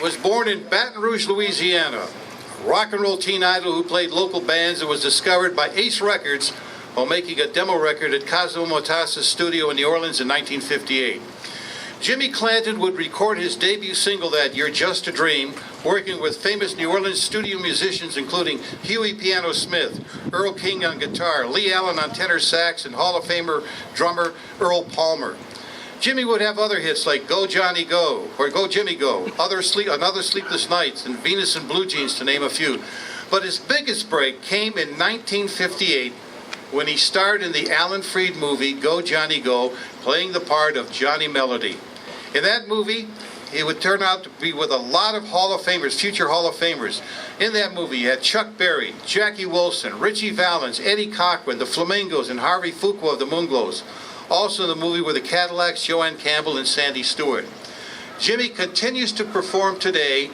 was born in Baton Rouge, Louisiana. A rock and roll teen idol who played local bands and was discovered by Ace Records while making a demo record at Cosmo Motas's studio in New Orleans in 1958. Jimmy Clanton would record his debut single that year, Just a Dream, working with famous New Orleans studio musicians including Huey Piano Smith, Earl King on guitar, Lee Allen on tenor sax, and Hall of Famer drummer Earl Palmer. Jimmy would have other hits like Go Johnny Go, or Go Jimmy Go, Another Sleepless Nights, and Venus and Blue Jeans, to name a few. But his biggest break came in 1958 when he starred in the Alan Freed movie Go Johnny Go, playing the part of Johnny Melody. In that movie, he would turn out to be with a lot of Hall of Famers, future Hall of Famers. In that movie, you had Chuck Berry, Jackie Wilson, Richie Valens, Eddie Cochran, the Flamingos, and Harvey Fuqua of the Moonglows. Also in the movie were the Cadillacs, Joanne Campbell, and Sandy Stewart. Jimmy continues to perform today,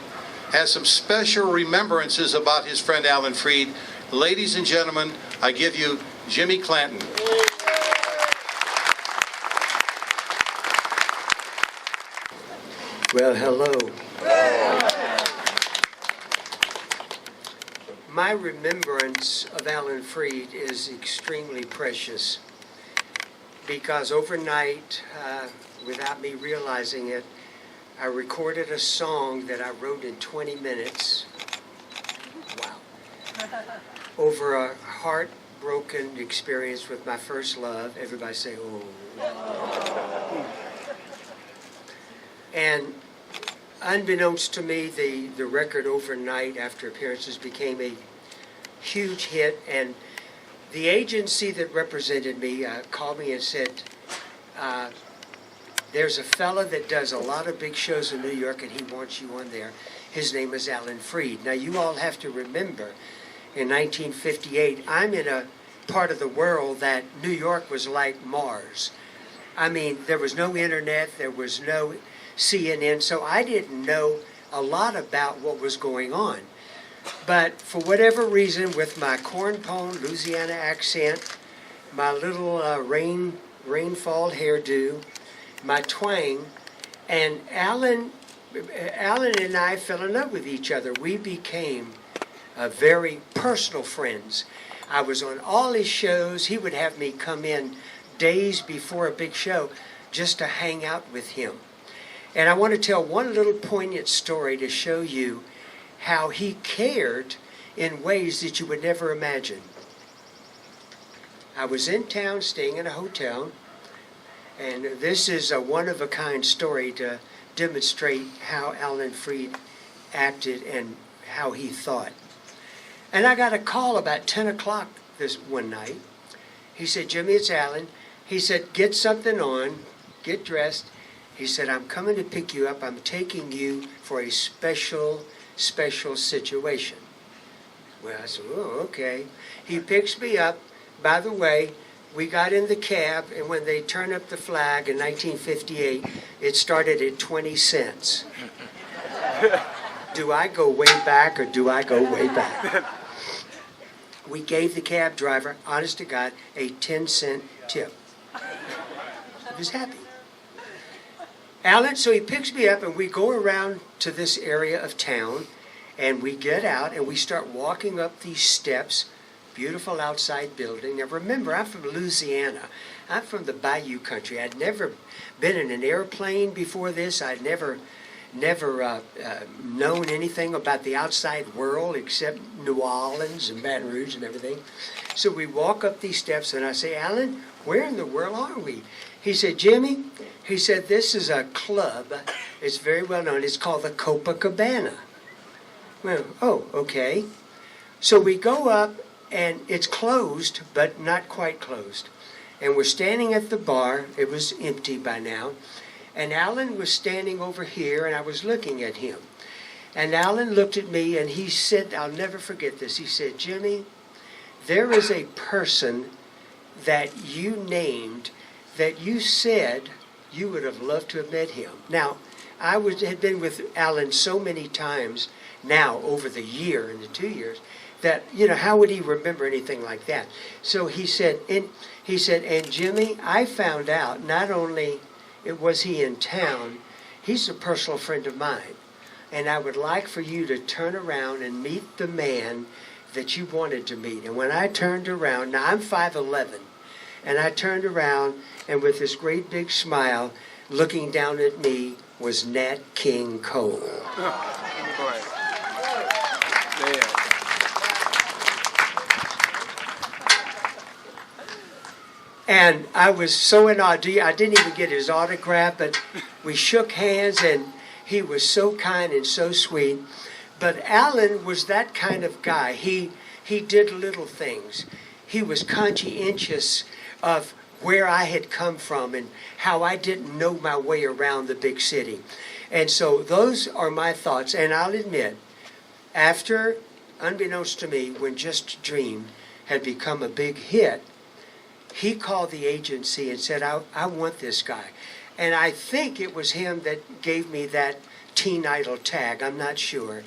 has some special remembrances about his friend Alan Freed. Ladies and gentlemen, I give you Jimmy Clanton. Well, hello. My remembrance of Alan Freed is extremely precious because overnight, without me realizing it, I recorded a song that I wrote in 20 minutes. Wow. Over a heartbroken experience with my first love. Everybody say, oh. And unbeknownst to me, the record overnight after appearances became a huge hit, and the agency that represented me called me and said, there's a fella that does a lot of big shows in New York and he wants you on there. His name is Alan Freed. Now you all have to remember, in 1958, I'm in a part of the world that New York was like Mars. I mean, there was no internet, there was no CNN, so I didn't know a lot about what was going on. But for whatever reason, with my corn-pone Louisiana accent, my little rainfall hairdo, my twang, and Alan and I fell in love with each other. We became very personal friends. I was on all his shows. He would have me come in days before a big show just to hang out with him. And I want to tell one little poignant story to show you how he cared in ways that you would never imagine. I was in town staying in a hotel, and this is a one-of-a-kind story to demonstrate how Alan Freed acted and how he thought. And I got a call about 10 o'clock this one night. He said, Jimmy, it's Alan. He said, get something on, get dressed. He said, I'm coming to pick you up. I'm taking you for a special situation. Well, I said, oh, okay. He picks me up. By the way, we got in the cab, and when they turned up the flag in 1958, it started at 20 cents. Do I go way back or do I go way back? We gave the cab driver, honest to God, a 10-cent tip. He was happy. Alan, so he picks me up and we go around to this area of town and we get out and we start walking up these steps, beautiful outside building. Now remember, I'm from Louisiana. I'm from the Bayou country. I'd never been in an airplane before this. I'd never known anything about the outside world except New Orleans and Baton Rouge and everything. So we walk up these steps and I say, Alan, where in the world are we? He said, Jimmy, he said, this is a club. It's very well known. It's called the Copacabana. Well, oh, okay. So we go up and it's closed, but not quite closed. And we're standing at the bar. It was empty by now. And Alan was standing over here, and I was looking at him. And Alan looked at me, and he said, I'll never forget this. He said, Jimmy, there is a person that you named that you said you would have loved to have met him. Now, I had been with Alan so many times now over the year and the 2 years that, how would he remember anything like that? So he said, and Jimmy, I found out not only was he in town, he's a personal friend of mine. and I would like for you to turn around and meet the man that you wanted to meet. And when I turned around, now I'm 5'11", and I turned around, and with this great big smile, looking down at me was Nat King Cole. And I was so in awe. I didn't even get his autograph, but we shook hands, and he was so kind and so sweet. But Alan was that kind of guy. He did little things. He was conscientious of where I had come from and how I didn't know my way around the big city. And so those are my thoughts. And I'll admit, after, unbeknownst to me, when Just a Dream had become a big hit, he called the agency and said, I want this guy. And I think it was him that gave me that teen idol tag. I'm not sure.